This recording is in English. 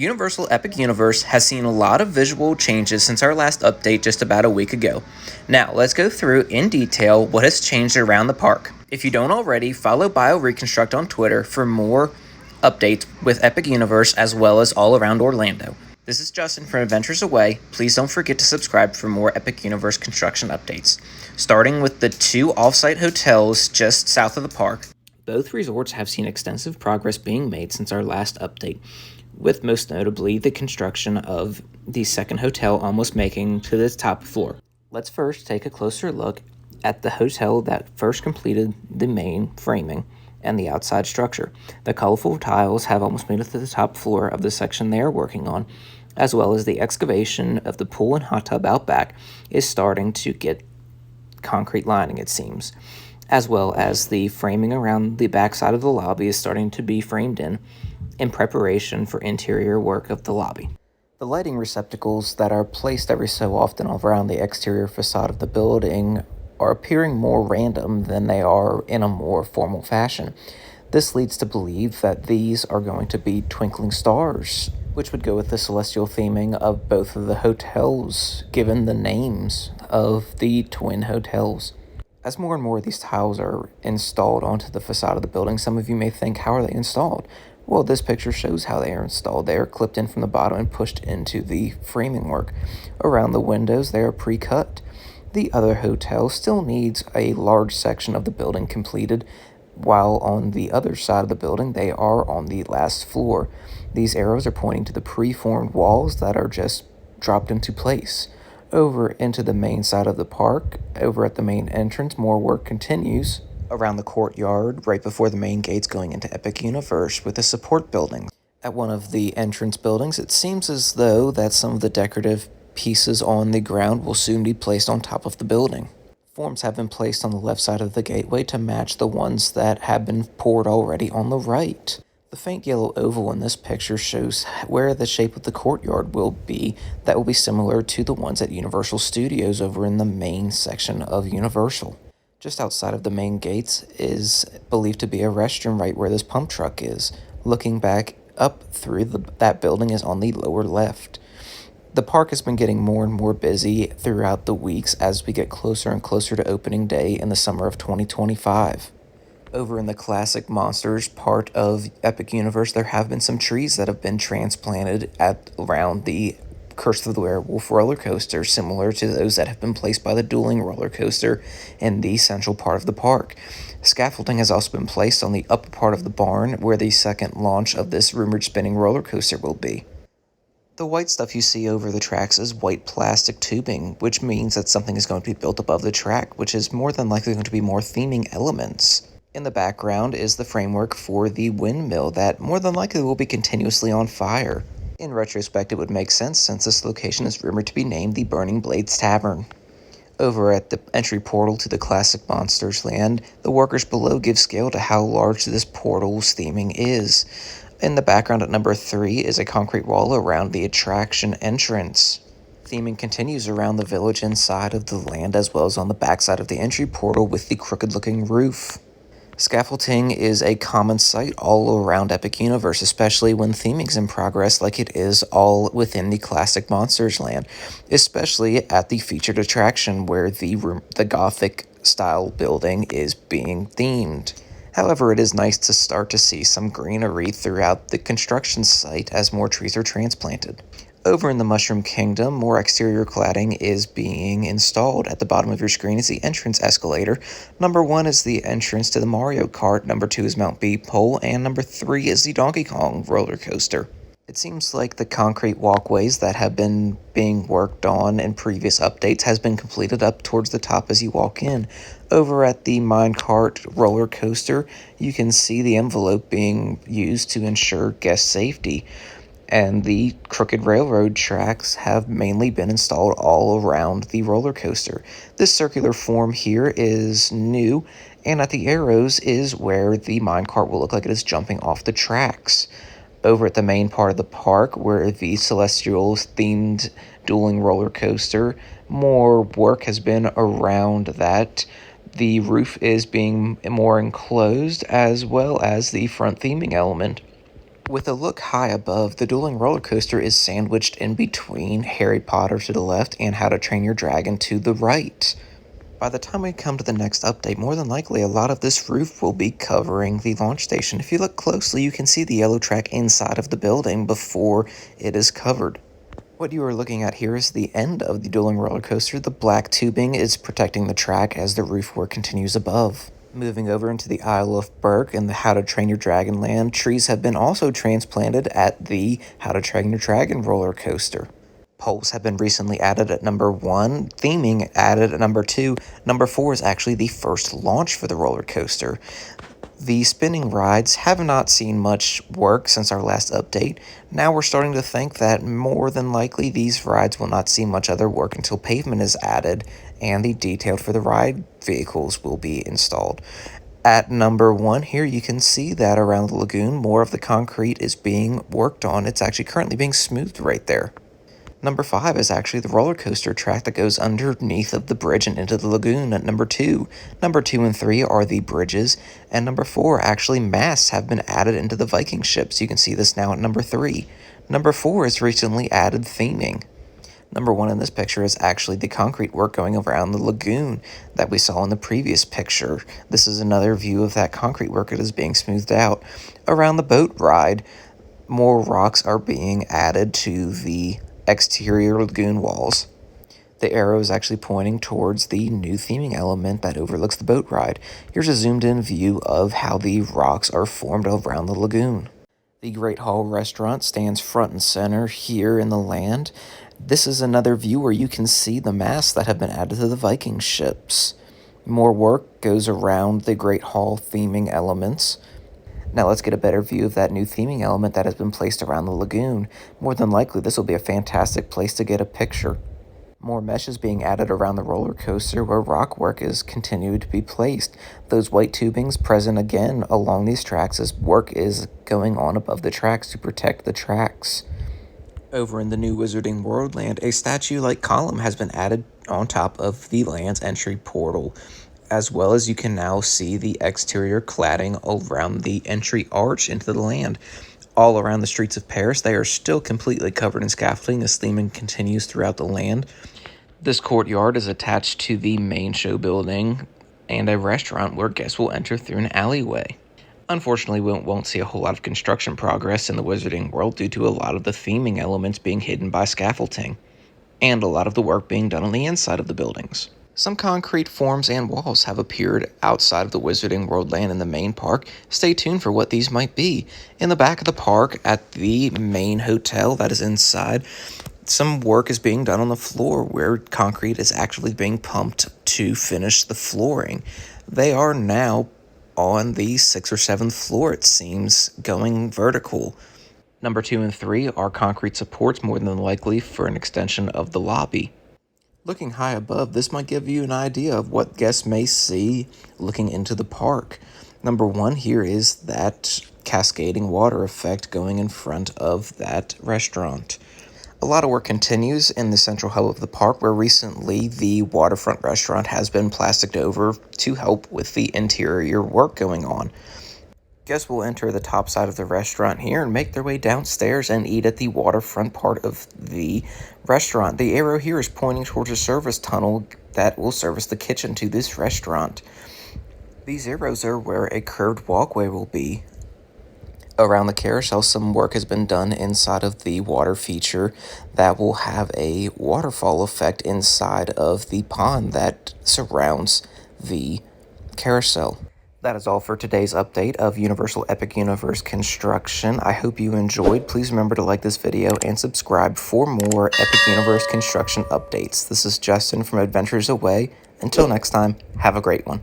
Universal Epic Universe has seen a lot of visual changes since our last update just about a week ago. Now, let's go through in detail what has changed around the park. If you don't already, follow BioReconstruct on Twitter for more updates with Epic Universe as well as all around Orlando. This is Justin from Adventures Away. Please don't forget to subscribe for more Epic Universe construction updates. Starting with the two Offsite hotels just south of the park. Both resorts have seen extensive progress being made since our last update, with most notably the construction of the second hotel almost making to the top floor. Let's first take a closer look at the hotel that first completed the main framing and the outside structure. The colorful tiles have almost made it to the top floor of the section they are working on, as well as the excavation of the pool and hot tub out back is starting to get concrete lining, it seems, as well as the framing around the back side of the lobby is starting to be framed in preparation for interior work of the lobby. The lighting receptacles that are placed every so often around the exterior facade of the building are appearing more random than they are in a more formal fashion. This leads to believe that these are going to be twinkling stars, which would go with the celestial theming of both of the hotels, given the names of the twin hotels. As more and more of these tiles are installed onto the facade of the building, some of you may think, how are they installed? Well, this picture shows how they are installed. They are clipped in from the bottom and pushed into the framing work. Around the windows, they are pre-cut. The other hotel still needs a large section of the building completed, while on the other side of the building, they are on the last floor. These arrows are pointing to the pre-formed walls that are just dropped into place. Over into the main side of the park, over at the main entrance, more work continues around the courtyard, right before the main gates going into Epic Universe with the support buildings. At one of the entrance buildings, it seems as though that some of the decorative pieces on the ground will soon be placed on top of the building. Forms have been placed on the left side of the gateway to match the ones that have been poured already on the right. The faint yellow oval in this picture shows where the shape of the courtyard will be that will be similar to the ones at Universal Studios over in the main section of Universal. Just outside of the main gates is believed to be a restroom right where this pump truck is. Looking back up through that building is on the lower left. The park has been getting more and more busy throughout the weeks as we get closer and closer to opening day in the summer of 2025. Over in the Classic Monsters part of Epic Universe, there have been some trees that have been transplanted around the Curse of the Werewolf roller coaster, similar to those that have been placed by the Dueling roller coaster in the central part of the park. Scaffolding has also been placed on the upper part of the barn, where the second launch of this rumored spinning roller coaster will be. The white stuff you see over the tracks is white plastic tubing, which means that something is going to be built above the track, which is more than likely going to be more theming elements. In the background is the framework for the windmill that more than likely will be continuously on fire. In retrospect, it would make sense since this location is rumored to be named the Burning Blades Tavern. Over at the entry portal to the Classic Monsters land, the workers below give scale to how large this portal's theming is. In the background at number 3 is a concrete wall around the attraction entrance. Theming continues around the village inside of the land as well as on the backside of the entry portal with the crooked-looking roof. Scaffolding is a common sight all around Epic Universe, especially when theming's in progress like it is all within the Classic Monsters land, especially at the featured attraction where the Gothic-style building is being themed. However, it is nice to start to see some greenery throughout the construction site as more trees are transplanted. Over in the Mushroom Kingdom, more exterior cladding is being installed. At the bottom of your screen is the entrance escalator. Number 1 is the entrance to the Mario Kart, number 2 is Mount Beep Pole, and number 3 is the Donkey Kong roller coaster. It seems like the concrete walkways that have been being worked on in previous updates has been completed up towards the top as you walk in. Over at the Minecart roller coaster, you can see the envelope being used to ensure guest safety. And the crooked railroad tracks have mainly been installed all around the roller coaster. This circular form here is new, and at the arrows is where the minecart will look like it is jumping off the tracks. Over at the main part of the park, where the Celestials-themed dueling roller coaster, more work has been around that. The roof is being more enclosed, as well as the front theming element. With a look high above, the dueling roller coaster is sandwiched in between Harry Potter to the left and How to Train Your Dragon to the right. By the time we come to the next update, more than likely a lot of this roof will be covering the launch station. If you look closely, you can see the yellow track inside of the building before it is covered. What you are looking at here is the end of the dueling roller coaster. The black tubing is protecting the track as the roof work continues above. Moving over into the Isle of Berk and the How to Train Your Dragon land, trees have been also transplanted at the How to Train Your Dragon roller coaster. Poles have been recently added at number 1, theming added at number 2. Number 4 is actually the first launch for the roller coaster. The spinning rides have not seen much work since our last update. Now we're starting to think that more than likely these rides will not see much other work until pavement is added and the detail for the ride vehicles will be installed. At number 1 here, you can see that around the lagoon, more of the concrete is being worked on. It's actually currently being smoothed right there. Number 5 is actually the roller coaster track that goes underneath of the bridge and into the lagoon at number 2. Number 2 and 3 are the bridges, and number 4, actually masts have been added into the Viking ships. You can see this now at number 3. Number 4 is recently added theming. Number 1 in this picture is actually the concrete work going around the lagoon that we saw in the previous picture. This is another view of that concrete work that is being smoothed out. Around the boat ride, more rocks are being added to the exterior lagoon walls. The arrow is actually pointing towards the new theming element that overlooks the boat ride. Here's a zoomed in view of how the rocks are formed around the lagoon. The Great Hall restaurant stands front and center here in the land. This is another view where you can see the masts that have been added to the Viking ships. More work goes around the Great Hall theming elements. Now let's get a better view of that new theming element that has been placed around the lagoon. More than likely, this will be a fantastic place to get a picture. More mesh is being added around the roller coaster where rock work is continued to be placed. Those white tubings present again along these tracks as work is going on above the tracks to protect the tracks. Over in the new Wizarding World land, a statue-like column has been added on top of the land's entry portal, as well as you can now see the exterior cladding around the entry arch into the land. All around the streets of Paris, they are still completely covered in scaffolding as theming continues throughout the land. This courtyard is attached to the main show building and a restaurant where guests will enter through an alleyway. Unfortunately, we won't see a whole lot of construction progress in the Wizarding World due to a lot of the theming elements being hidden by scaffolding, and a lot of the work being done on the inside of the buildings. Some concrete forms and walls have appeared outside of the Wizarding World land in the main park. Stay tuned for what these might be. In the back of the park, at the main hotel that is inside, some work is being done on the floor where concrete is actually being pumped to finish the flooring. They are now on the 6th or 7th floor, it seems, going vertical. Number 2 and 3 are concrete supports, more than likely for an extension of the lobby. Looking high above, this might give you an idea of what guests may see looking into the park. Number 1 here is that cascading water effect going in front of that restaurant. A lot of work continues in the central hub of the park, where recently the waterfront restaurant has been plasticed over to help with the interior work going on. Guests will enter the top side of the restaurant here and make their way downstairs and eat at the waterfront part of the restaurant. The arrow here is pointing towards a service tunnel that will service the kitchen to this restaurant. These arrows are where a curved walkway will be. Around the carousel, some work has been done inside of the water feature that will have a waterfall effect inside of the pond that surrounds the carousel. That is all for today's update of Universal Epic Universe construction. I hope you enjoyed. Please remember to like this video and subscribe for more Epic Universe construction updates. This is Justin from Adventures Away. Until next time, have a great one.